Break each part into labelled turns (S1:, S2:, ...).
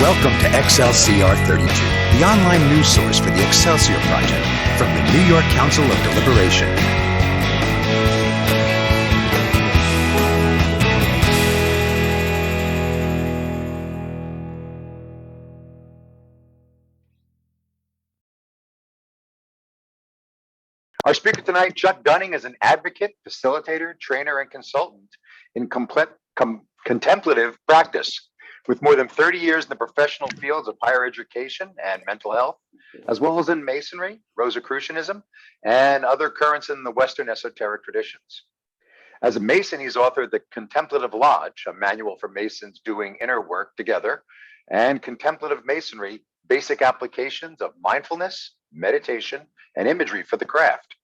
S1: Welcome to Excelsior 32, the online news source for the Excelsior Project from the New York Council of Deliberation.
S2: Our speaker tonight, Chuck Dunning, is an advocate, facilitator, trainer, and consultant in contemplative practice. With more than 30 years in the professional fields of higher education and mental health, as well as in Masonry, Rosicrucianism, and other currents in the Western esoteric traditions. As a Mason, he's authored the Contemplative Lodge, a manual for Masons doing inner work together, and Contemplative Masonry, basic applications of mindfulness, meditation, and imagery for the craft.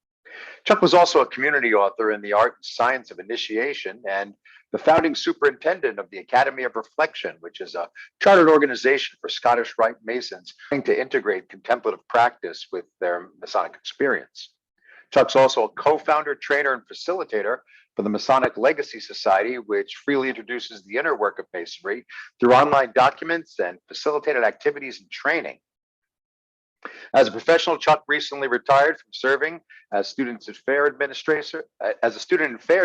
S2: Chuck was also a community author in the art and science of initiation and the founding superintendent of the Academy of Reflection, which is a chartered organization for Scottish Rite Masons trying to integrate contemplative practice with their Masonic experience. Chuck's also a co-founder, trainer, and facilitator for the Masonic Legacy Society, which freely introduces the inner work of Masonry through online documents and facilitated activities and training. As a professional, Chuck recently retired from serving as student affairs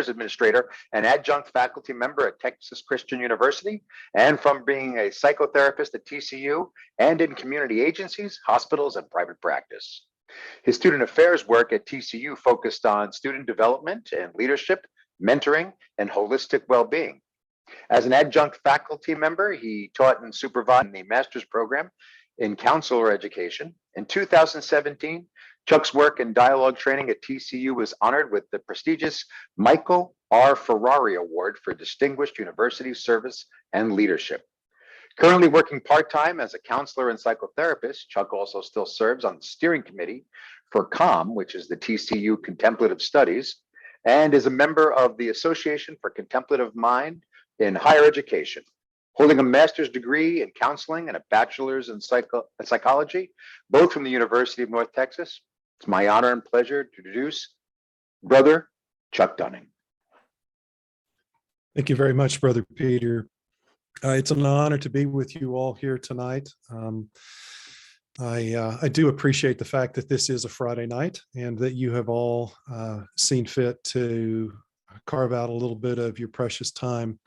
S2: administrator and adjunct faculty member at Texas Christian University, and from being a psychotherapist at TCU and in community agencies, hospitals, and private practice. His student affairs work at TCU focused on student development and leadership, mentoring, and holistic well-being. As an adjunct faculty member, he taught and supervised the master's program in counselor education. In 2017, Chuck's work in dialogue training at TCU was honored with the prestigious Michael R. Ferrari Award for Distinguished University Service and Leadership. Currently working part-time as a counselor and psychotherapist, Chuck also still serves on the steering committee for COM, which is the TCU Contemplative Studies, and is a member of the Association for Contemplative Mind in Higher Education. Holding a master's degree in counseling and a bachelor's in psychology, both from the University of North Texas, it's my honor and pleasure to introduce Brother Chuck Dunning.
S3: Thank you very much, Brother Peter. It's an honor to be with you all here tonight. I do appreciate the fact that this is a Friday night and that you have all seen fit to carve out a little bit of your precious time.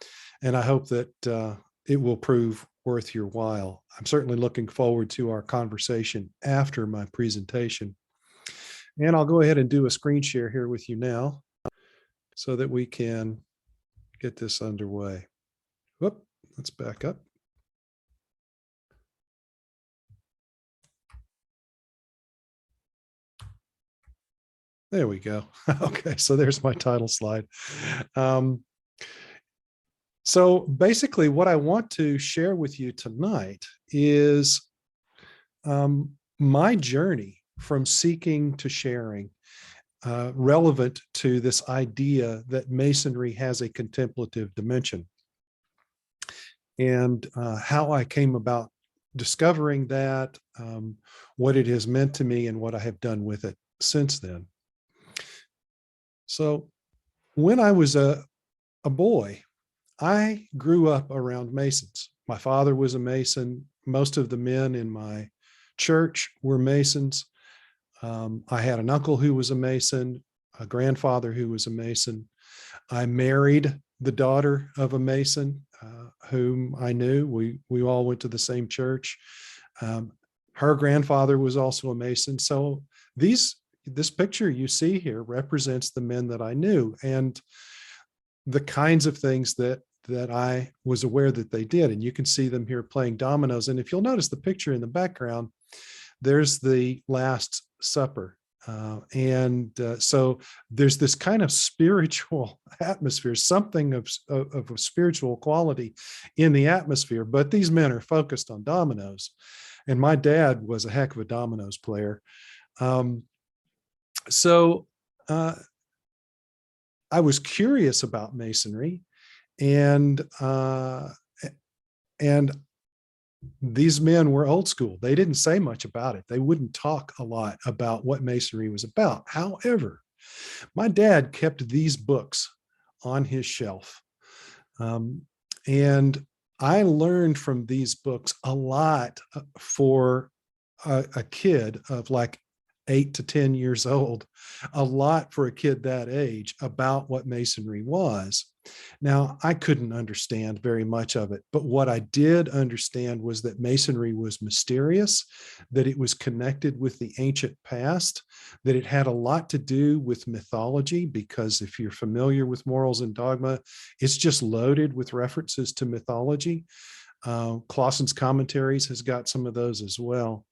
S3: And I hope that it will prove worth your while. I'm certainly looking forward to our conversation after my presentation. And I'll go ahead and do a screen share here with you now so that we can get this underway. Whoop, let's back up. There we go. Okay, so there's my title slide. So basically what I want to share with you tonight is my journey from seeking to sharing, relevant to this idea that Masonry has a contemplative dimension, and how I came about discovering that, what it has meant to me, and what I have done with it since then. So when I was a boy, I grew up around Masons. My father was a Mason. Most of the men in my church were Masons. I had an uncle who was a Mason, a grandfather who was a Mason. I married the daughter of a Mason whom I knew. We all went to the same church. Her grandfather was also a Mason. So this picture you see here represents the men that I knew and the kinds of things that I was aware that they did. And you can see them here playing dominoes. And if you'll notice the picture in the background, there's the Last Supper. So there's this kind of spiritual atmosphere, something of a spiritual quality in the atmosphere, but these men are focused on dominoes. And my dad was a heck of a dominoes player. So I was curious about Masonry, and these men were old school. They didn't say much about it. They wouldn't talk a lot about what Masonry was about. However, my dad kept these books on his shelf. And I learned from these books a lot for a kid of like 8 to 10 years old, a lot for a kid that age about what Masonry was. Now, I couldn't understand very much of it, but what I did understand was that Masonry was mysterious, that it was connected with the ancient past, that it had a lot to do with mythology, because if you're familiar with Morals and Dogma, it's just loaded with references to mythology. Clausen's Commentaries has got some of those as well.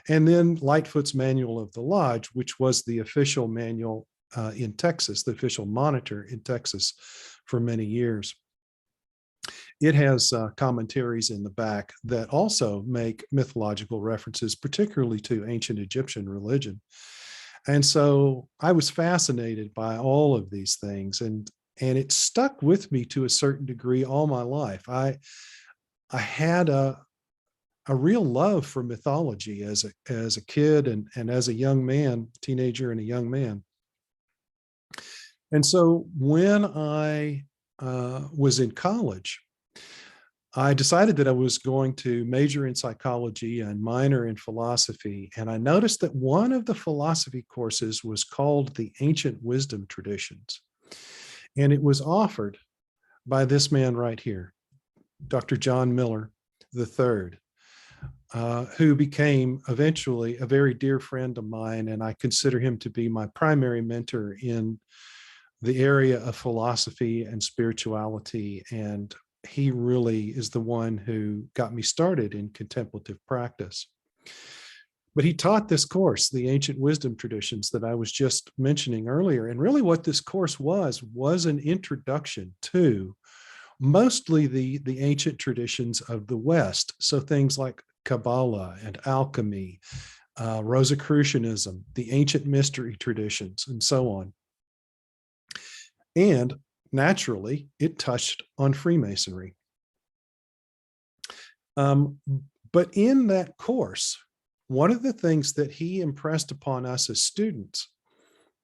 S3: And then Lightfoot's Manual of the Lodge, which was the official manual in Texas, the official monitor in Texas for many years. It has commentaries in the back that also make mythological references, particularly to ancient Egyptian religion. And so I was fascinated by all of these things, and it stuck with me to a certain degree all my life. I had a real love for mythology as a kid and as a young man, teenager and a young man. And so when I was in college, I decided that I was going to major in psychology and minor in philosophy. And I noticed that one of the philosophy courses was called the Ancient Wisdom Traditions. And it was offered by this man right here, Dr. John Miller III. Who became eventually a very dear friend of mine, and I consider him to be my primary mentor in the area of philosophy and spirituality. And he really is the one who got me started in contemplative practice. But he taught this course, the Ancient Wisdom Traditions, that I was just mentioning earlier. And really what this course was an introduction to mostly the ancient traditions of the West. So things like Kabbalah and alchemy, Rosicrucianism, the ancient mystery traditions, and so on. And naturally, it touched on Freemasonry. But in that course, one of the things that he impressed upon us as students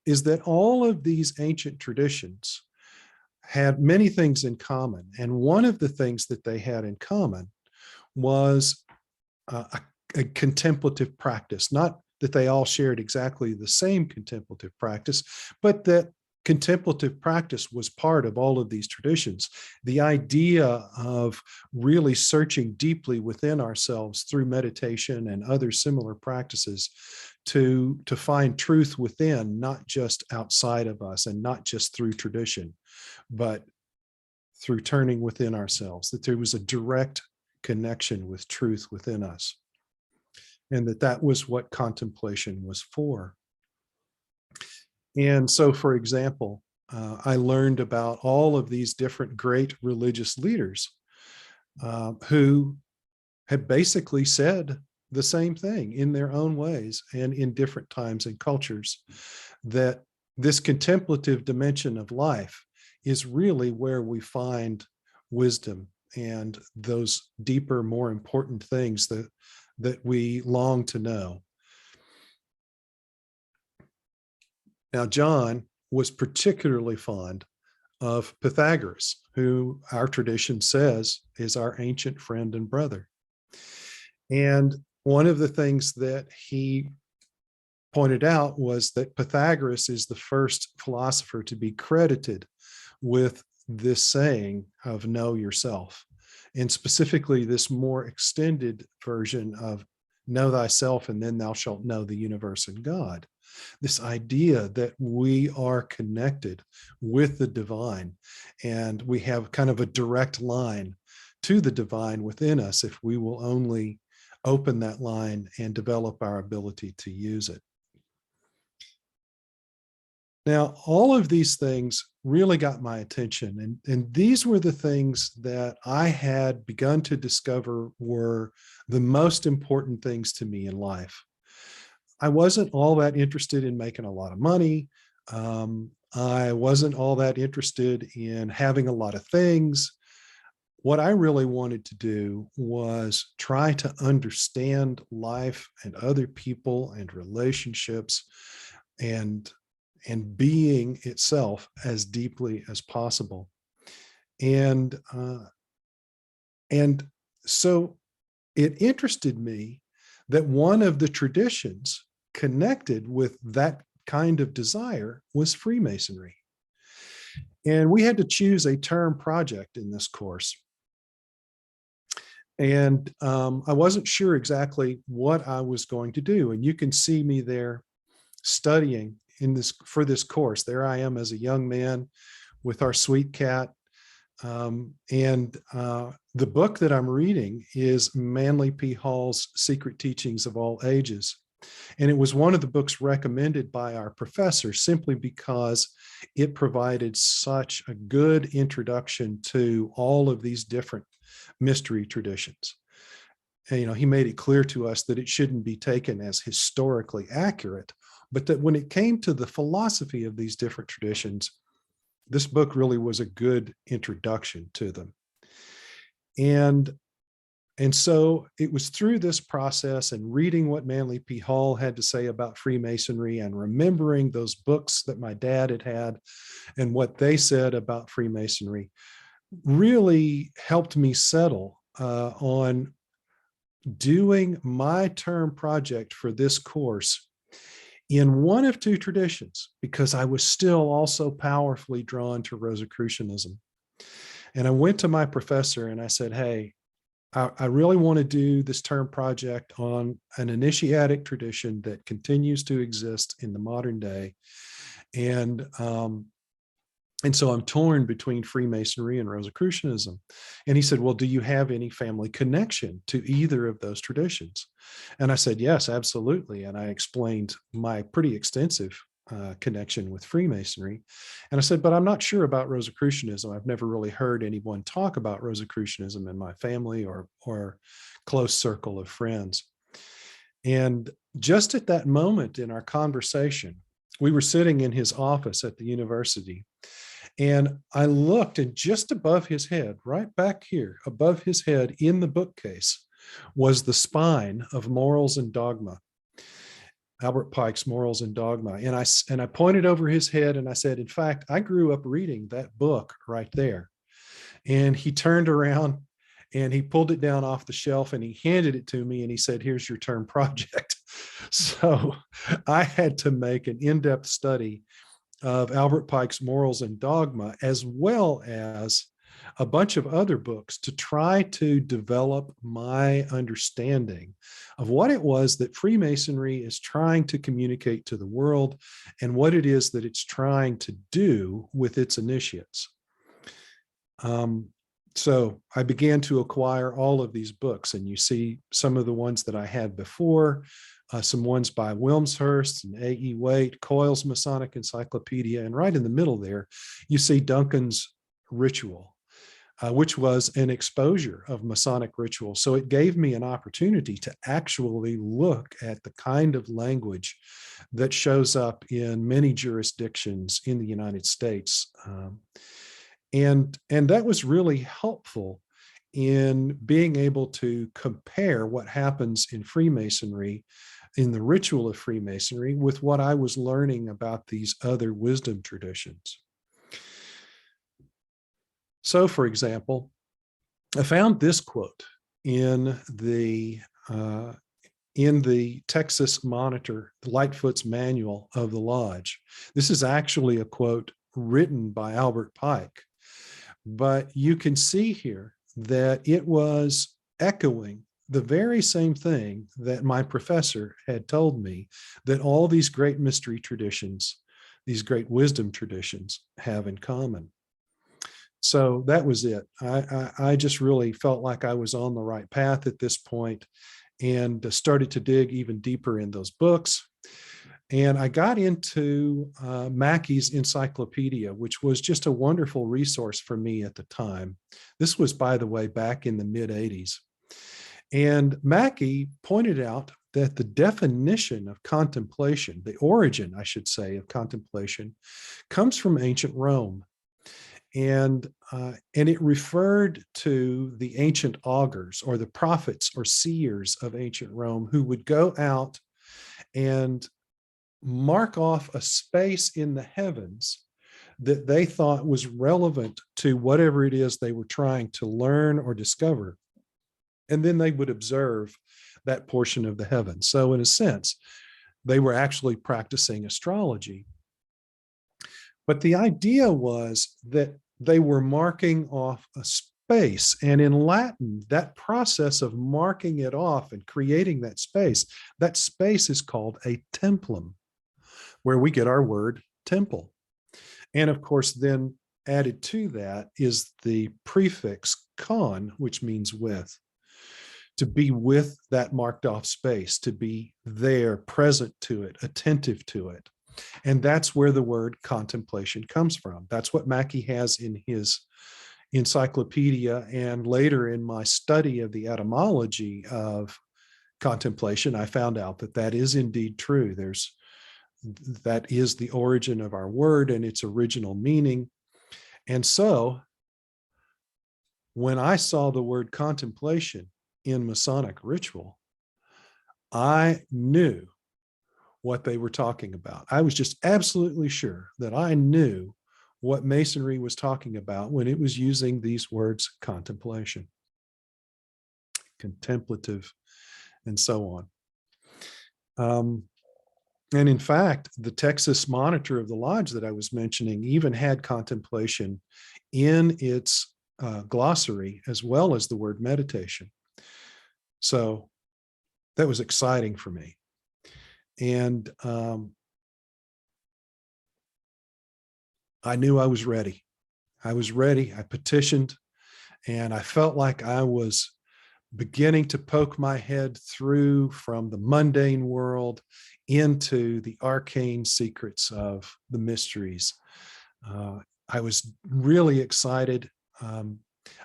S3: is that all of these ancient traditions had many things in common. And one of the things that they had in common was a contemplative practice. Not that they all shared exactly the same contemplative practice, but that contemplative practice was part of all of these traditions. The idea of really searching deeply within ourselves through meditation and other similar practices to find truth within, not just outside of us and not just through tradition, but through turning within ourselves, that there was a direct connection with truth within us, and that was what contemplation was for. And so, for example, I learned about all of these different great religious leaders who had basically said the same thing in their own ways and in different times and cultures, that this contemplative dimension of life is really where we find wisdom and those deeper, more important things that we long to know. Now, John was particularly fond of Pythagoras, who our tradition says is our ancient friend and brother. And one of the things that he pointed out was that Pythagoras is the first philosopher to be credited with this saying of know yourself, and specifically this more extended version of know thyself and then thou shalt know the universe and God. This idea that we are connected with the divine, and we have kind of a direct line to the divine within us if we will only open that line and develop our ability to use it. Now, all of these things really got my attention, and these were the things that I had begun to discover were the most important things to me in life. I wasn't all that interested in making a lot of money. I wasn't all that interested in having a lot of things. What I really wanted to do was try to understand life and other people and relationships and being itself as deeply as possible. And And so it interested me that one of the traditions connected with that kind of desire was Freemasonry. And we had to choose a term project in this course. And I wasn't sure exactly what I was going to do. And you can see me there studying for this course. There I am as a young man with our sweet cat. The book that I'm reading is Manly P. Hall's Secret Teachings of All Ages. And it was one of the books recommended by our professor simply because it provided such a good introduction to all of these different mystery traditions. And, he made it clear to us that it shouldn't be taken as historically accurate, but that when it came to the philosophy of these different traditions, this book really was a good introduction to them. And so it was through this process and reading what Manly P. Hall had to say about Freemasonry and remembering those books that my dad had and what they said about Freemasonry really helped me settle on doing my term project for this course in one of two traditions, because I was still also powerfully drawn to Rosicrucianism. And I went to my professor and I said, hey, I really want to do this term project on an initiatic tradition that continues to exist in the modern day. And so I'm torn between Freemasonry and Rosicrucianism. And he said, well, do you have any family connection to either of those traditions? And I said, yes, absolutely. And I explained my pretty extensive connection with Freemasonry. And I said, but I'm not sure about Rosicrucianism. I've never really heard anyone talk about Rosicrucianism in my family or close circle of friends. And just at that moment in our conversation, we were sitting in his office at the university. And I looked, and just above his head, right back here, above his head in the bookcase, was the spine of Morals and Dogma, Albert Pike's Morals and Dogma. And I pointed over his head and I said, in fact, I grew up reading that book right there. And he turned around and he pulled it down off the shelf and he handed it to me and he said, here's your term project. So I had to make an in-depth study of Albert Pike's Morals and Dogma, as well as a bunch of other books, to try to develop my understanding of what it was that Freemasonry is trying to communicate to the world and what it is that it's trying to do with its initiates. So I began to acquire all of these books, and you see some of the ones that I had before, some ones by Wilmshurst and A.E. Waite, Coyle's Masonic Encyclopedia, and right in the middle there, you see Duncan's Ritual, which was an exposure of Masonic ritual. So it gave me an opportunity to actually look at the kind of language that shows up in many jurisdictions in the United States. And that was really helpful in being able to compare what happens in Freemasonry, in the ritual of Freemasonry, with what I was learning about these other wisdom traditions. So, for example, I found this quote in the Texas Monitor, the Lightfoot's Manual of the Lodge. This is actually a quote written by Albert Pike, but you can see here that it was echoing the very same thing that my professor had told me that all these great mystery traditions, these great wisdom traditions, have in common. So that was it. I just really felt like I was on the right path at this point and started to dig even deeper in those books. And I got into Mackey's encyclopedia, which was just a wonderful resource for me at the time. This was, by the way, back in the mid-'80s. And Mackey pointed out that the definition of contemplation, the origin, I should say, of contemplation, comes from ancient Rome. And it referred to the ancient augurs, or the prophets or seers of ancient Rome, who would go out and mark off a space in the heavens that they thought was relevant to whatever it is they were trying to learn or discover. And then they would observe that portion of the heavens. So in a sense, they were actually practicing astrology. But the idea was that they were marking off a space. And in Latin, that process of marking it off and creating that space is called a templum, where we get our word temple. And of course, then added to that is the prefix con, which means with. To be with that marked off space, to be there, present to it, attentive to it. And that's where the word contemplation comes from. That's what Mackey has in his encyclopedia. And later in my study of the etymology of contemplation, I found out that that is indeed true. That is the origin of our word and its original meaning. And so when I saw the word contemplation in Masonic ritual, I knew what they were talking about. I was just absolutely sure that I knew what Masonry was talking about when it was using these words: contemplation, contemplative, and so on. And in fact, the Texas Monitor of the Lodge that I was mentioning even had contemplation in its glossary, as well as the word meditation. So that was exciting for me. And I knew I was ready. I was ready. I petitioned, and I felt like I was beginning to poke my head through from the mundane world into the arcane secrets of the mysteries. I was really excited.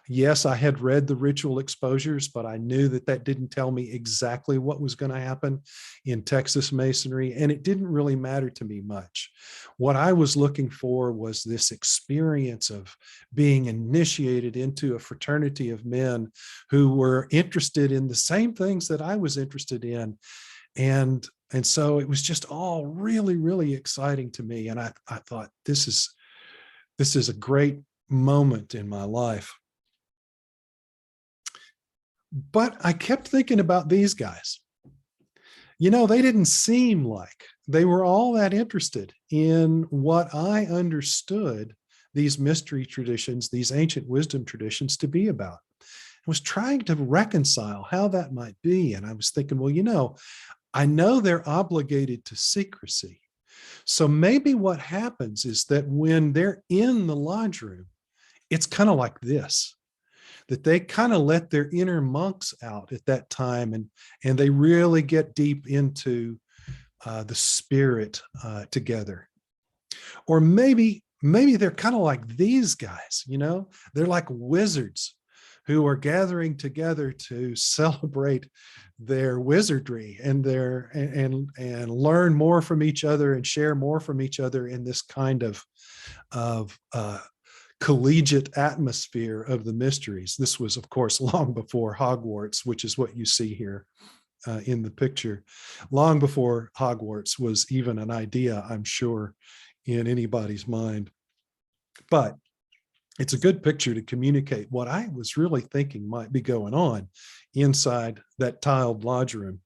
S3: Yes, I had read the ritual exposures, but I knew that that didn't tell me exactly what was going to happen in Texas Masonry, and it didn't really matter to me much. What I was looking for was this experience of being initiated into a fraternity of men who were interested in the same things that I was interested in. And so it was just all really, really exciting to me. And I thought, this is a great moment in my life. But I kept thinking about these guys. You know, they didn't seem like they were all that interested in what I understood these mystery traditions, these ancient wisdom traditions to be about. I was trying to reconcile how that might be. And I was thinking, well, you know they're obligated to secrecy. So maybe what happens is that when they're in the lodge room, it's kind of like this, that they kind of let their inner monks out at that time, and they really get deep into the spirit together. Or maybe they're kind of like these guys, they're like wizards who are gathering together to celebrate their wizardry and and learn more from each other and share more from each other in this kind of collegiate atmosphere of the mysteries. This was, of course, long before Hogwarts, which is what you see here in the picture. Long before Hogwarts was even an idea, I'm sure, in anybody's mind. But it's a good picture to communicate what I was really thinking might be going on inside that tiled lodge room.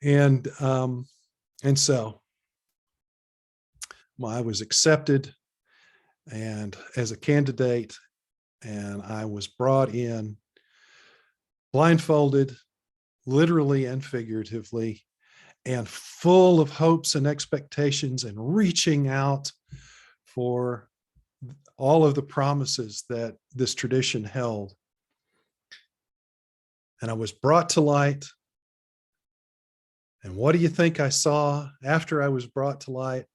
S3: And so I was accepted and as a candidate, and I was brought in blindfolded, literally and figuratively, and full of hopes and expectations, and reaching out for all of the promises that this tradition held. And I was brought to light. And what do you think I saw after I was brought to light?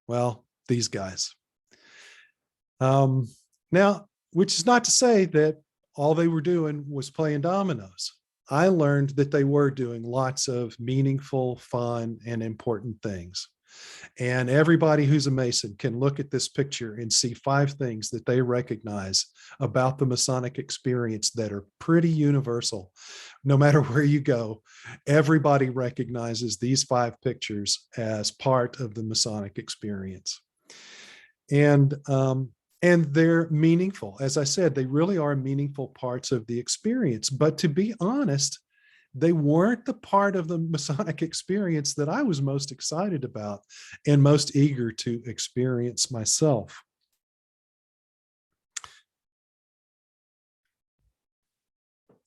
S3: Well, these guys. Now, which is not to say that all they were doing was playing dominoes. I learned that they were doing lots of meaningful, fun, and important things. And everybody who's a Mason can look at this picture and see 5 things that they recognize about the Masonic experience that are pretty universal. No matter where you go, everybody recognizes these 5 pictures as part of the Masonic experience. And they're meaningful. As I said, they really are meaningful parts of the experience. But to be honest, they weren't the part of the Masonic experience that I was most excited about and most eager to experience myself.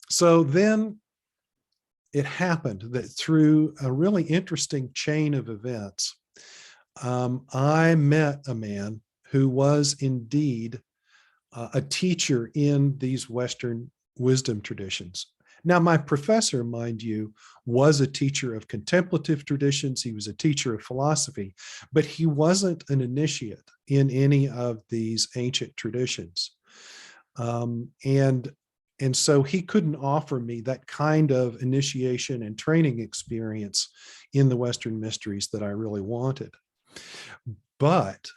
S3: So then it happened that through a really interesting chain of events, I met a man who was indeed a teacher in these Western wisdom traditions. Now, my professor, mind you, was a teacher of contemplative traditions. He was a teacher of philosophy, but he wasn't an initiate in any of these ancient traditions. And so he couldn't offer me that kind of initiation and training experience in the Western mysteries that I really wanted. But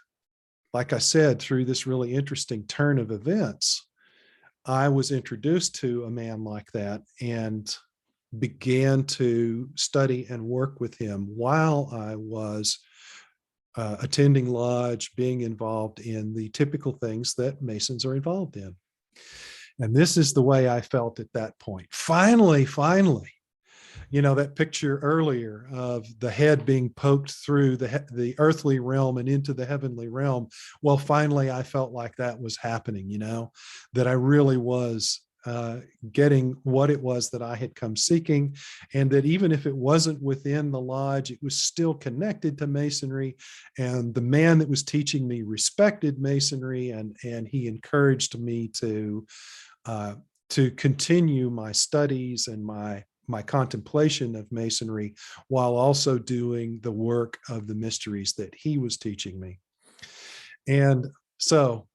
S3: like I said, through this really interesting turn of events, I was introduced to a man like that and began to study and work with him while I was attending lodge, being involved in the typical things that Masons are involved in. And this is the way I felt at that point. Finally, that picture earlier of the head being poked through the earthly realm and into the heavenly realm. Well, finally, I felt like that was happening, that I really was getting what it was that I had come seeking, and that even if it wasn't within the lodge, it was still connected to Masonry. And the man that was teaching me respected Masonry, and he encouraged me to continue my studies and my contemplation of Masonry while also doing the work of the mysteries that he was teaching me. And so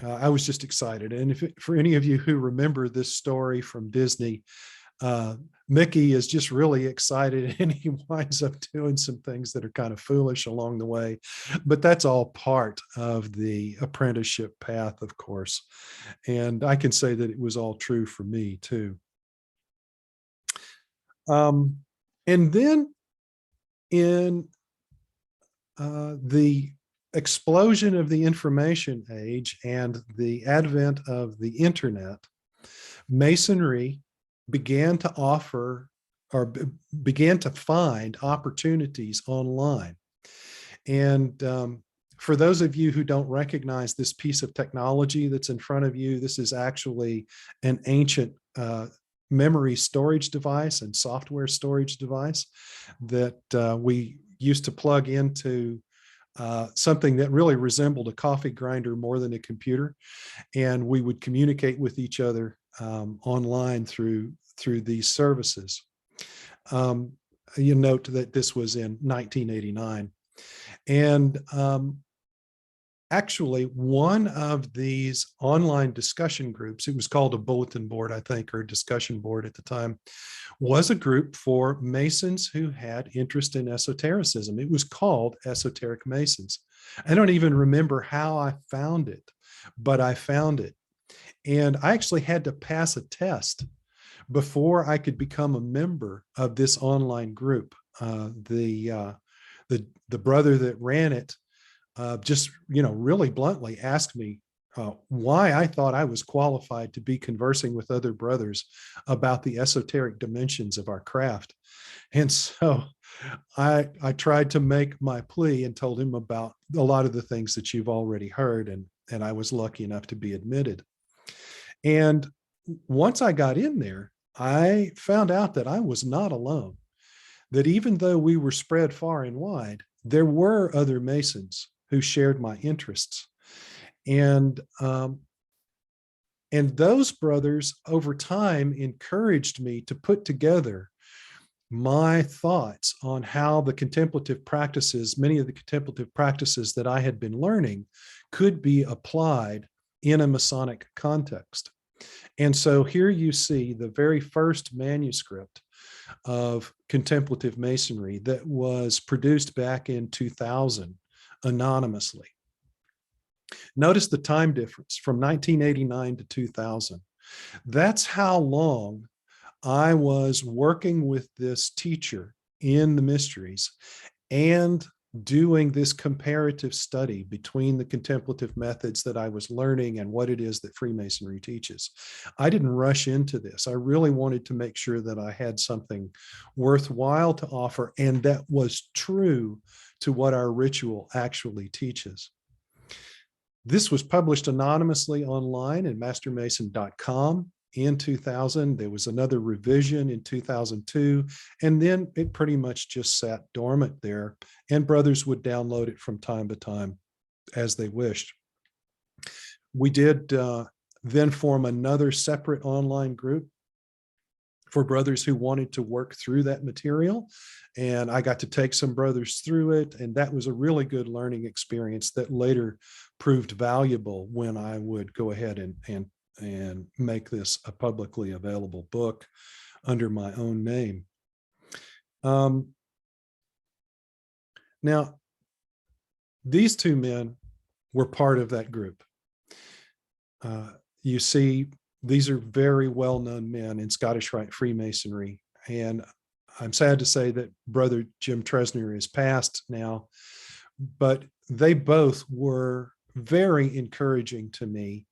S3: I was just excited. And for any of you who remember this story from Disney, Mickey is just really excited and he winds up doing some things that are kind of foolish along the way. But that's all part of the apprenticeship path, of course. And I can say that it was all true for me too. And then in the explosion of the information age and the advent of the internet, Masonry began to offer or began to find opportunities online. And for those of you who don't recognize this piece of technology that's in front of you, this is actually an ancient memory storage device and software storage device that we used to plug into something that really resembled a coffee grinder more than a computer. And we would communicate with each other online through these services. You note that this was in 1989. And actually, one of these online discussion groups, it was called a bulletin board, I think, or a discussion board at the time, was a group for Masons who had interest in esotericism. It was called Esoteric Masons. I don't even remember how I found it, but I found it. And I actually had to pass a test before I could become a member of this online group. The brother that ran it just, really bluntly asked me why I thought I was qualified to be conversing with other brothers about the esoteric dimensions of our craft. And so I tried to make my plea and told him about a lot of the things that you've already heard. And I was lucky enough to be admitted. And once I got in there, I found out that I was not alone, that even though we were spread far and wide, there were other Masons who shared my interests. And those brothers over time encouraged me to put together my thoughts on how the contemplative practices, many of the contemplative practices that I had been learning, could be applied in a Masonic context. And so here you see the very first manuscript of contemplative Masonry that was produced back in 2000 anonymously. Notice the time difference from 1989 to 2000. That's how long I was working with this teacher in the mysteries and doing this comparative study between the contemplative methods that I was learning and what it is that Freemasonry teaches. I didn't rush into this. I really wanted to make sure that I had something worthwhile to offer and that was true to what our ritual actually teaches. This was published anonymously online at mastermason.com in 2000. There was another revision in 2002, and then it pretty much just sat dormant there, and brothers would download it from time to time as they wished. We did then form another separate online group for brothers who wanted to work through that material. And I got to take some brothers through it. And that was a really good learning experience that later proved valuable when I would go ahead and make this a publicly available book under my own name. Now, these two men were part of that group. You see, these are very well-known men in Scottish Rite Freemasonry. And I'm sad to say that Brother Jim Tresner is passed now, but they both were very encouraging to me.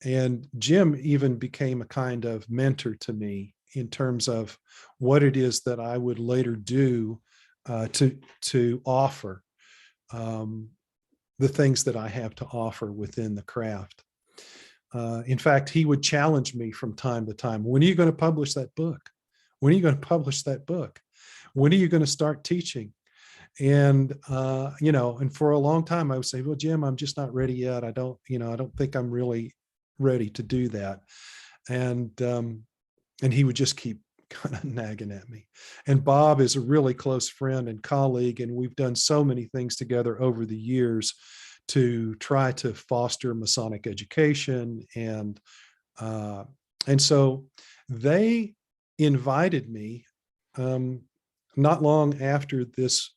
S3: And Jim even became a kind of mentor to me in terms of what it is that I would later do to offer the things that I have to offer within the craft. In fact, he would challenge me from time to time. When are you going to publish that book? When are you going to publish that book? When are you going to start teaching? And, and for a long time I would say, well, Jim, I'm just not ready yet. I don't think I'm really ready to do that. And he would just keep kind of nagging at me. And Bob is a really close friend and colleague, and we've done so many things together over the years to try to foster Masonic education. And so they invited me not long after this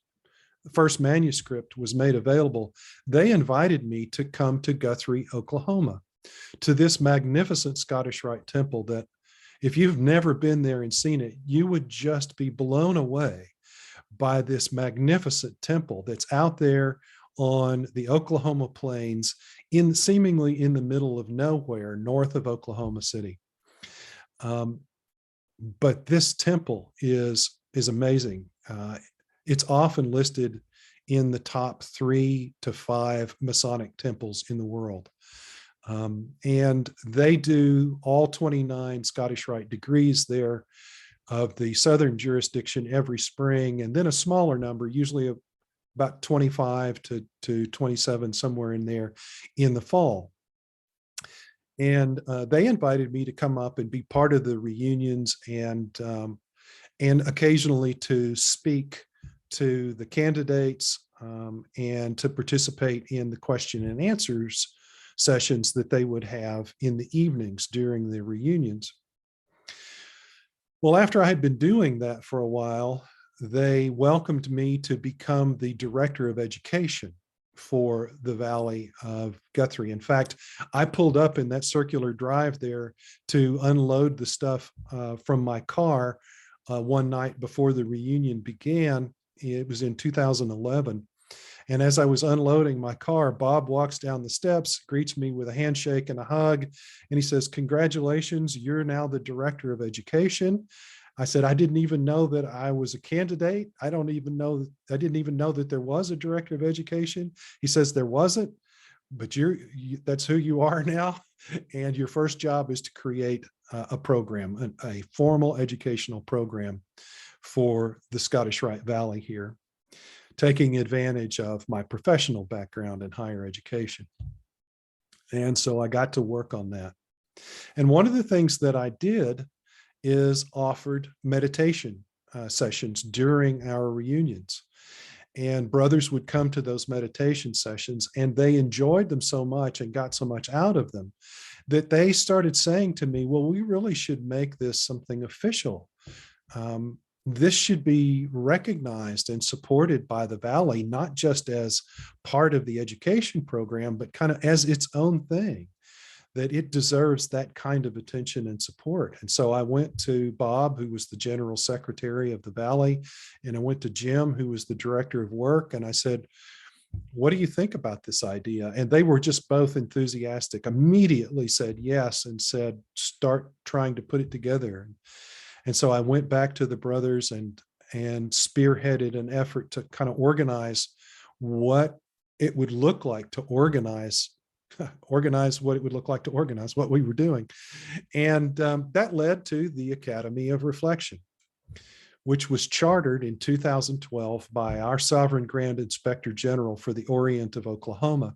S3: first manuscript was made available. They invited me to come to Guthrie, Oklahoma, to this magnificent Scottish Rite temple that if you've never been there and seen it, you would just be blown away by this magnificent temple that's out there on the Oklahoma plains, seemingly in the middle of nowhere, north of Oklahoma City. But this temple is amazing. It's often listed in the top 3 to 5 Masonic temples in the world. And they do all 29 Scottish Rite degrees there of the Southern jurisdiction every spring, and then a smaller number, usually about 25 to 27, somewhere in there, in the fall. And they invited me to come up and be part of the reunions and occasionally to speak to the candidates and to participate in the question and answers sessions that they would have in the evenings during the reunions. Well, after I had been doing that for a while, they welcomed me to become the director of education for the Valley of Guthrie. In fact, I pulled up in that circular drive there to unload the stuff from my car one night before the reunion began. It was in 2011. And as I was unloading my car, Bob walks down the steps, greets me with a handshake and a hug. And he says, "Congratulations, you're now the director of education." I said, "I didn't even know that I was a candidate. I didn't even know that there was a director of education." He says, "There wasn't, but that's who you are now. And your first job is to create a program, a formal educational program for the Scottish Rite Valley here, taking advantage of my professional background in higher education." And so I got to work on that. And one of the things that I did is offered meditation sessions during our reunions. And brothers would come to those meditation sessions, and they enjoyed them so much and got so much out of them that they started saying to me, "Well, we really should make this something official. This should be recognized and supported by the Valley, not just as part of the education program, but kind of as its own thing, that it deserves that kind of attention and support. And so I went to Bob, who was the general secretary of the Valley, and I went to Jim, who was the director of work, and I said, what do you think about this idea? And they were just both enthusiastic, immediately said yes, and said, start trying to put it together. And so I went back to the brothers and spearheaded an effort to kind of organize what it would look like to organize what it would look like to organize what we were doing. And that led to the Academy of Reflection, which was chartered in 2012 by our Sovereign Grand Inspector General for the Orient of Oklahoma,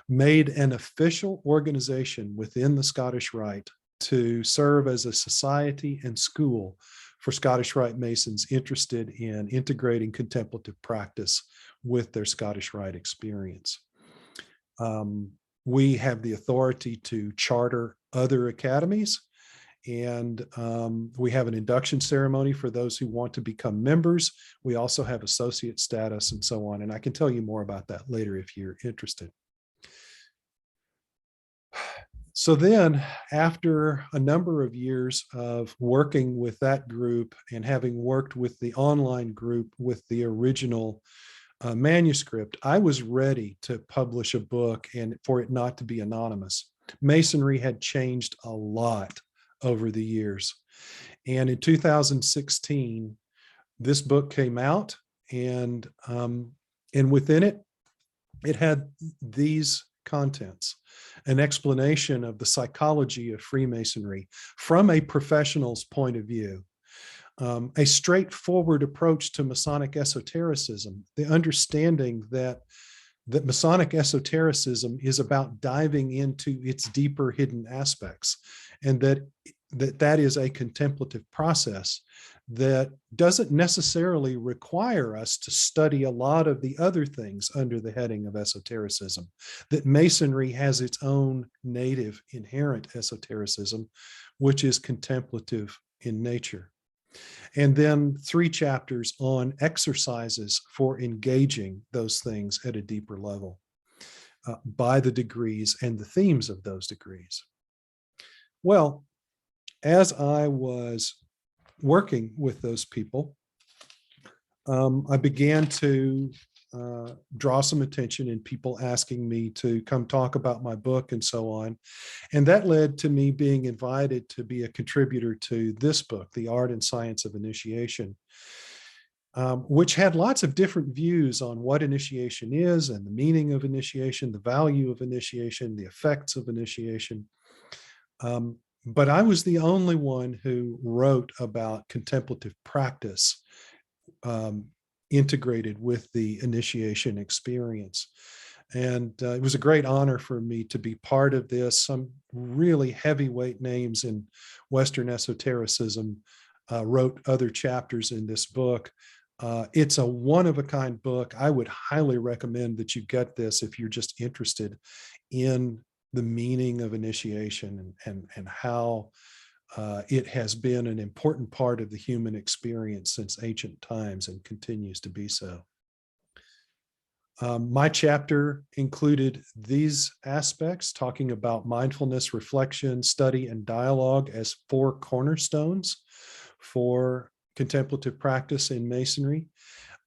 S3: made an official organization within the Scottish Rite to serve as a society and school for Scottish Rite Masons interested in integrating contemplative practice with their Scottish Rite experience. We have the authority to charter other academies, and we have an induction ceremony for those who want to become members. We also have associate status and so on, and I can tell you more about that later if you're interested. So then, after a number of years of working with that group and having worked with the online group with the original manuscript, I was ready to publish a book and for it not to be anonymous. Masonry had changed a lot over the years. And in 2016, this book came out, and within it, it had these contents: an explanation of the psychology of Freemasonry from a professional's point of view, a straightforward approach to Masonic esotericism, the understanding that Masonic esotericism is about diving into its deeper hidden aspects, and that is a contemplative process that doesn't necessarily require us to study a lot of the other things under the heading of esotericism, that Masonry has its own native inherent esotericism, which is contemplative in nature. And then 3 chapters on exercises for engaging those things at a deeper level by the degrees and the themes of those degrees. Well, as I was working with those people, I began to draw some attention and people asking me to come talk about my book and so on. And that led to me being invited to be a contributor to this book, The Art and Science of Initiation, which had lots of different views on what initiation is and the meaning of initiation, the value of initiation, the effects of initiation. But I was the only one who wrote about contemplative practice integrated with the initiation experience. And it was a great honor for me to be part of this. Some really heavyweight names in Western esotericism wrote other chapters in this book. It's a one-of-a-kind book. I would highly recommend that you get this if you're just interested in the meaning of initiation and how it has been an important part of the human experience since ancient times and continues to be so. My chapter included these aspects, talking about mindfulness, reflection, study, and dialogue as 4 cornerstones for contemplative practice in Masonry.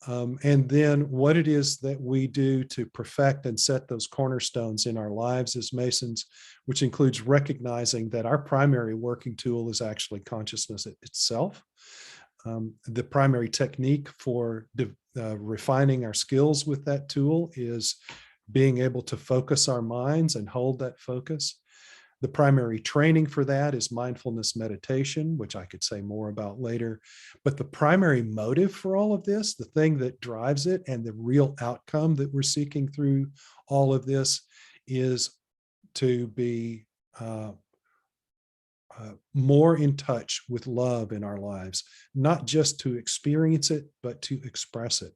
S3: And then what it is that we do to perfect and set those cornerstones in our lives as Masons, which includes recognizing that our primary working tool is actually consciousness itself. The primary technique for refining our skills with that tool is being able to focus our minds and hold that focus. The primary training for that is mindfulness meditation, which I could say more about later. But the primary motive for all of this, the thing that drives it and the real outcome that we're seeking through all of this, is to be more in touch with love in our lives, not just to experience it, but to express it.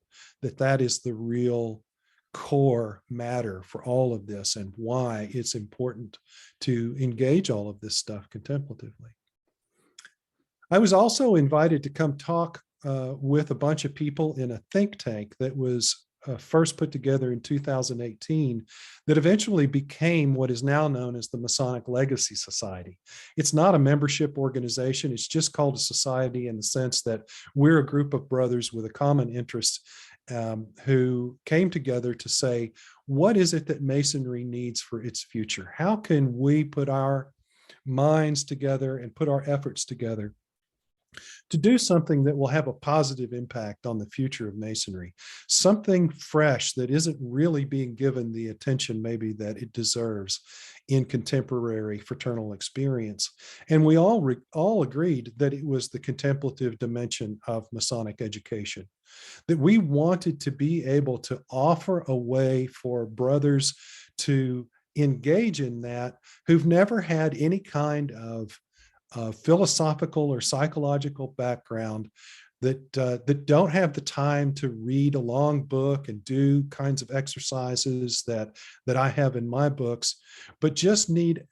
S3: That is the real core matter for all of this and why it's important to engage all of this stuff contemplatively. I was also invited to come talk with a bunch of people in a think tank that was first put together in 2018 that eventually became what is now known as the Masonic Legacy Society. It's not a membership organization. It's just called a society in the sense that we're a group of brothers with a common interest who came together to say, what is it that Masonry needs for its future? How can we put our minds together and put our efforts together to do something that will have a positive impact on the future of Masonry, something fresh that isn't really being given the attention maybe that it deserves in contemporary fraternal experience. And we all agreed that it was the contemplative dimension of Masonic education, that we wanted to be able to offer a way for brothers to engage in that who've never had any kind of philosophical or psychological background, that don't have the time to read a long book and do kinds of exercises that I have in my books, but just need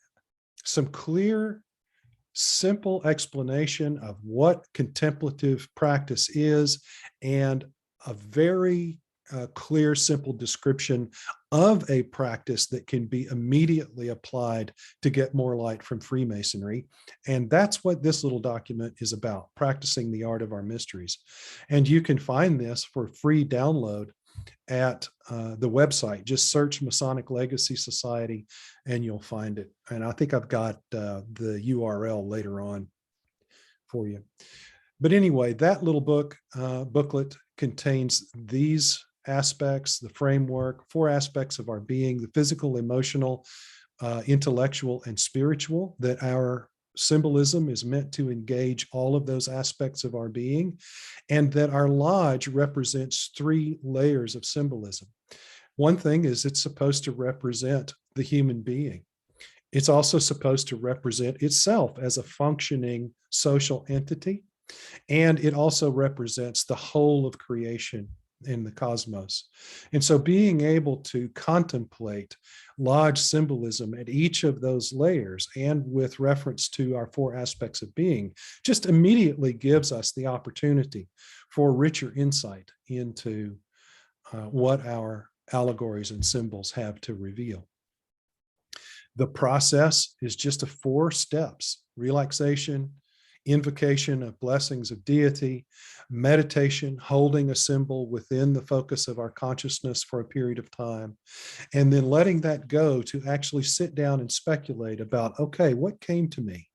S3: some clear, simple explanation of what contemplative practice is, and a very clear, simple description of a practice that can be immediately applied to get more light from Freemasonry. And that's what this little document is about, practicing the art of our mysteries. And you can find this for free download at the website. Just search Masonic Legacy Society and you'll find it. And I think I've got the URL later on for you. But anyway, that little booklet contains these aspects, the framework, 4 aspects of our being: the physical, emotional, intellectual, and spiritual, that our symbolism is meant to engage all of those aspects of our being, and that our lodge represents 3 layers of symbolism. One thing is it's supposed to represent the human being. It's also supposed to represent itself as a functioning social entity. And it also represents the whole of creation in the cosmos. And so being able to contemplate lodge symbolism at each of those layers, and with reference to our 4 aspects of being, just immediately gives us the opportunity for richer insight into what our allegories and symbols have to reveal. The process is just a 4 steps: relaxation, invocation of blessings of deity, meditation, holding a symbol within the focus of our consciousness for a period of time, and then letting that go to actually sit down and speculate about, okay, what came to me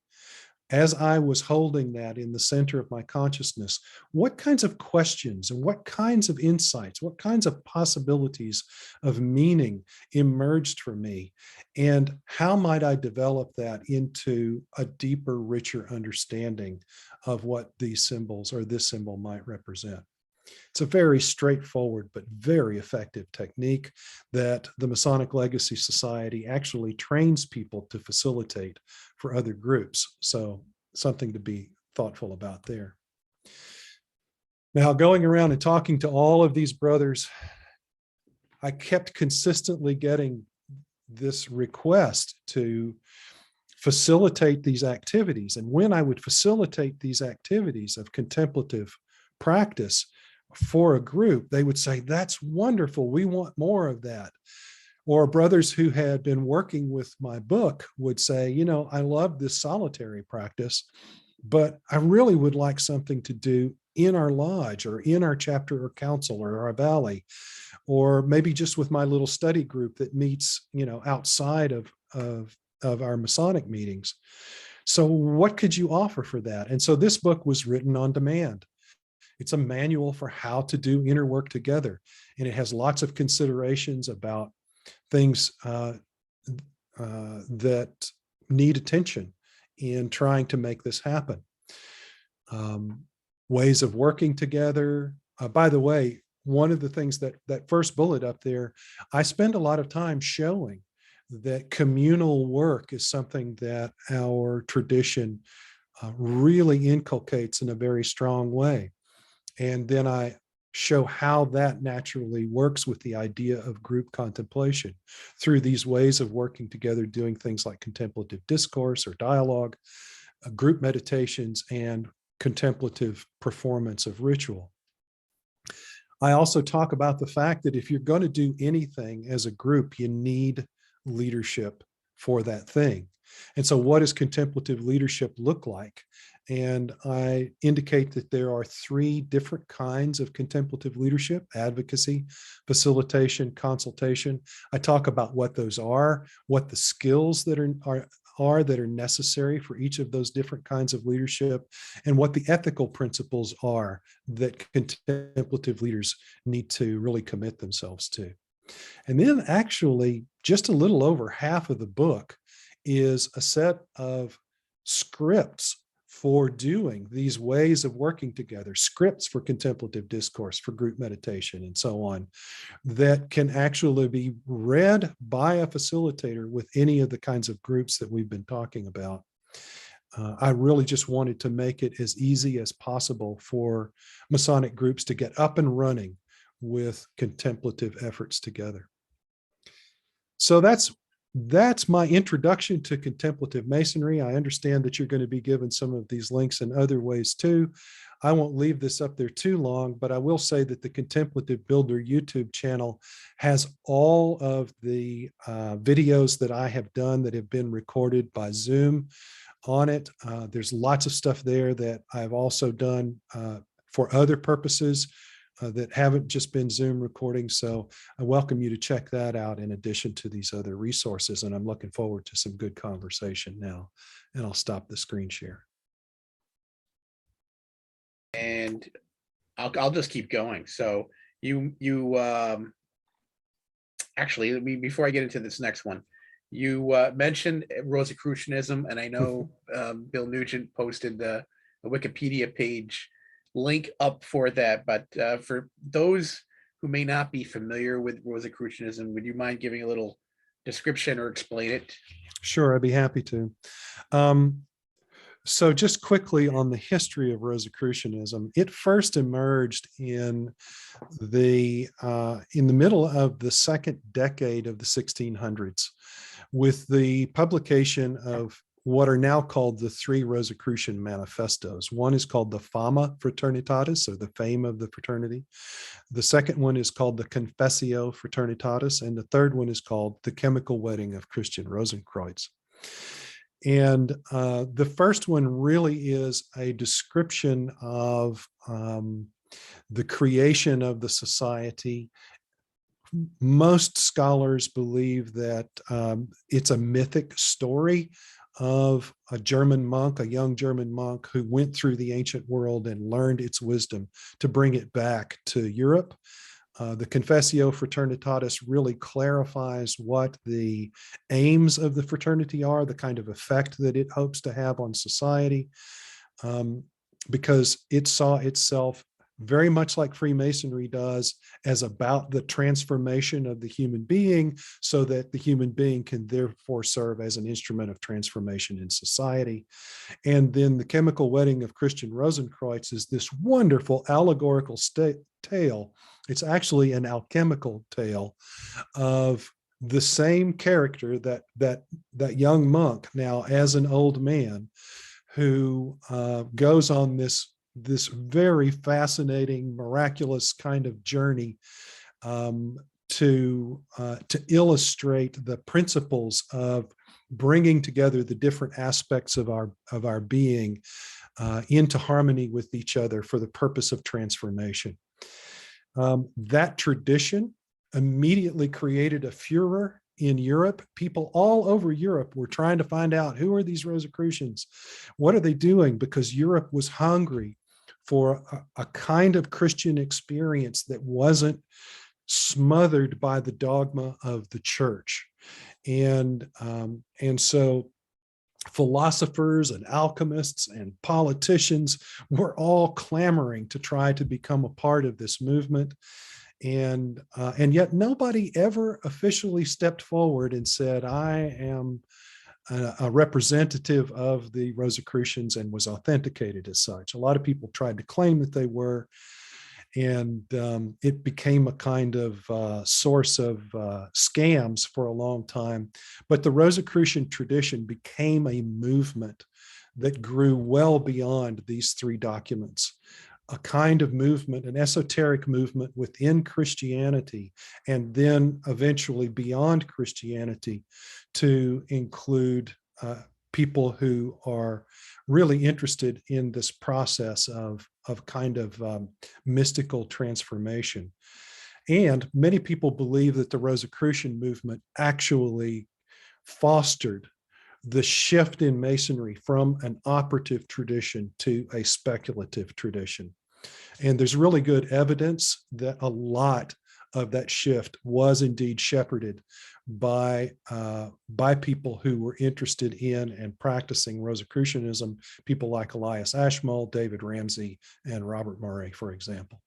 S3: as I was holding that in the center of my consciousness? What kinds of questions and what kinds of insights, what kinds of possibilities of meaning emerged for me? And how might I develop that into a deeper, richer understanding of what these symbols or this symbol might represent? It's a very straightforward but very effective technique that the Masonic Legacy Society actually trains people to facilitate for other groups. So something to be thoughtful about there. Now, going around and talking to all of these brothers, I kept consistently getting this request to facilitate these activities. And when I would facilitate these activities of contemplative practice for a group, they would say, that's wonderful, we want more of that. Or brothers who had been working with my book would say, you know, I love this solitary practice, but I really would like something to do in our lodge or in our chapter or council or our valley, or maybe just with my little study group that meets, you know, outside of our Masonic meetings. So what could you offer for that? And so this book was written on demand. It's a manual for how to do inner work together. And it has lots of considerations about things that need attention in trying to make this happen. Ways of working together. By the way, one of the things that first bullet up there, I spend a lot of time showing that communal work is something that our tradition really inculcates in a very strong way. And then I show how that naturally works with the idea of group contemplation through these ways of working together, doing things like contemplative discourse or dialogue, group meditations, and contemplative performance of ritual. I also talk about the fact that if you're going to do anything as a group, you need leadership for that thing. And so, what does contemplative leadership look like? And I indicate that there are three different kinds of contemplative leadership: advocacy, facilitation, consultation. I talk about what those are, what the skills that are necessary for each of those different kinds of leadership, and what the ethical principles are that contemplative leaders need to really commit themselves to. And then, actually, just a little over half of the book is a set of scripts for doing these ways of working together, scripts for contemplative discourse, for group meditation, and so on, that can actually be read by a facilitator with any of the kinds of groups that we've been talking about. I really just wanted to make it as easy as possible for Masonic groups to get up and running with contemplative efforts together. So that's my introduction to contemplative Masonry. I understand that you're going to be given some of these links in other ways too. I won't leave this up there too long, but I will say that the Contemplative Builder YouTube channel has all of the videos that I have done that have been recorded by Zoom on it. There's lots of stuff there that I've also done for other purposes that haven't just been Zoom recordings. So I welcome you to check that out in addition to these other resources. And I'm looking forward to some good conversation now. And I'll stop the screen share.
S4: And I'll just keep going. So actually, before I get into this next one, you mentioned Rosicrucianism, and I know Bill Nugent posted a Wikipedia page link up for that. But for those who may not be familiar with Rosicrucianism, would you mind giving a little description or explain it?
S3: Sure, I'd be happy to. So just quickly on the history of Rosicrucianism, it first emerged in the middle of the second decade of the 1600s with the publication of what are now called the three Rosicrucian manifestos. One is called the Fama Fraternitatis, or the fame of the fraternity. The second one is called the Confessio Fraternitatis, and the third one is called the Chemical Wedding of Christian Rosenkreuz. And the first one really is a description of the creation of the society. Most scholars believe that it's a mythic story of a German monk, a young German monk who went through the ancient world and learned its wisdom to bring it back to Europe. The Confessio Fraternitatis really clarifies what the aims of the fraternity are, the kind of effect that it hopes to have on society, because it saw itself very much like Freemasonry does, as about the transformation of the human being, so that the human being can therefore serve as an instrument of transformation in society. And then the Chemical Wedding of Christian Rosenkreuz is this wonderful allegorical tale. It's actually an alchemical tale of the same character, that young monk, now as an old man, who goes on this very fascinating, miraculous kind of journey to illustrate the principles of bringing together the different aspects of our being into harmony with each other for the purpose of transformation. That tradition immediately created a furor in Europe. People all over Europe were trying to find out, who are these Rosicrucians? What are they doing? Because Europe was hungry for a kind of Christian experience that wasn't smothered by the dogma of the church. And so philosophers and alchemists and politicians were all clamoring to try to become a part of this movement. And yet nobody ever officially stepped forward and said, I am a representative of the Rosicrucians, and was authenticated as such. A lot of people tried to claim that they were, and it became a kind of source of scams for a long time. But the Rosicrucian tradition became a movement that grew well beyond these three documents. a kind of movement, an esoteric movement within Christianity, and then eventually beyond Christianity to include people who are really interested in this process of kind of mystical transformation. And many people believe that the Rosicrucian movement actually fostered the shift in Masonry from an operative tradition to a speculative tradition. And there's really good evidence that a lot of that shift was indeed shepherded by people who were interested in and practicing Rosicrucianism, people like Elias Ashmole, David Ramsey, and Robert Murray, for example.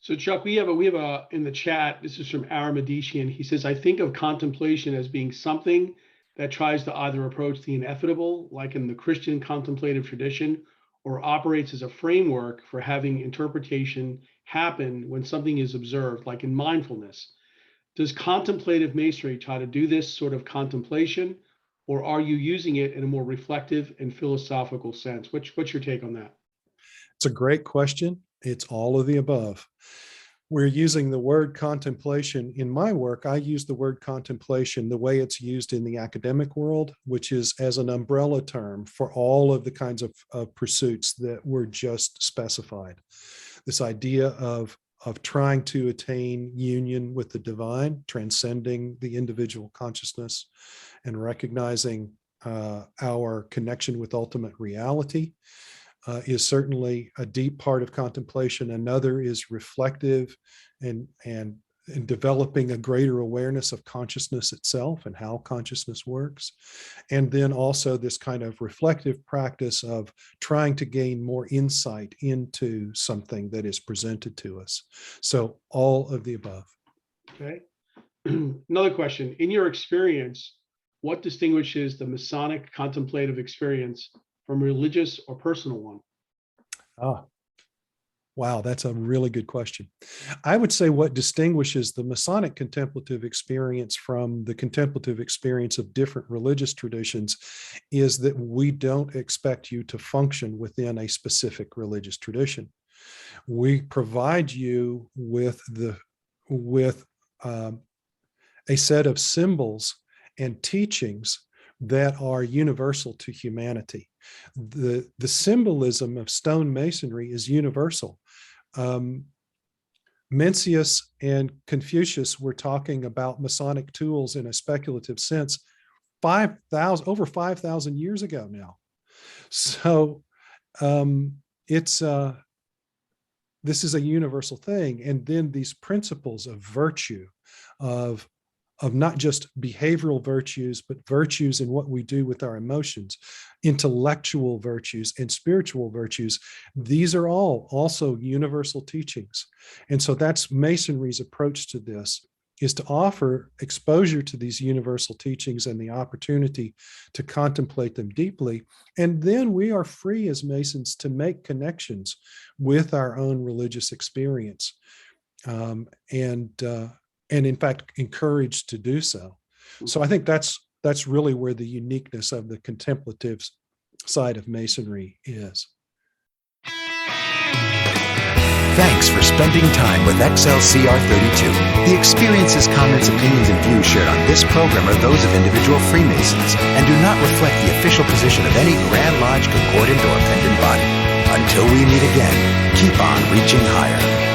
S5: So Chuck, we have a in the chat. This is from Aramedician. He says, I think of contemplation as being something that tries to either approach the inevitable, like in the Christian contemplative tradition, or operates as a framework for having interpretation happen when something is observed, like in mindfulness. Does contemplative masonry try to do this sort of contemplation, or are you using it in a more reflective and philosophical sense? What's your take on that?
S3: It's a great question. It's all of the above. We're using the word contemplation. In my work, I use the word contemplation the way it's used in the academic world, which is as an umbrella term for all of the kinds of pursuits that were just specified. This idea of trying to attain union with the divine, transcending the individual consciousness, and recognizing our connection with ultimate reality is certainly a deep part of contemplation. Another is reflective and developing a greater awareness of consciousness itself and how consciousness works. And then also this kind of reflective practice of trying to gain more insight into something that is presented to us. So all of the above.
S5: Okay. Another question. In your experience, what distinguishes the Masonic contemplative experience from religious or personal one?
S3: Wow, that's a really good question. I would say what distinguishes the Masonic contemplative experience from the contemplative experience of different religious traditions is that we don't expect you to function within a specific religious tradition. We provide you with a set of symbols and teachings that are universal to humanity. The symbolism of stone masonry is universal. Mencius and Confucius were talking about Masonic tools in a speculative sense over 5,000 years ago now. So this is a universal thing. And then these principles of virtue, of not just behavioral virtues, but virtues in what we do with our emotions, intellectual virtues and spiritual virtues. These are all also universal teachings. And so that's Masonry's approach to this, is to offer exposure to these universal teachings and the opportunity to contemplate them deeply. And then we are free as Masons to make connections with our own religious experience. And in fact, encouraged to do so. So I think that's really where the uniqueness of the contemplative side of Masonry is.
S1: Thanks for spending time with XLCR 32. The experiences, comments, opinions, and views shared on this program are those of individual Freemasons and do not reflect the official position of any Grand Lodge, Concordant, or Pendant body. Until we meet again, keep on reaching higher.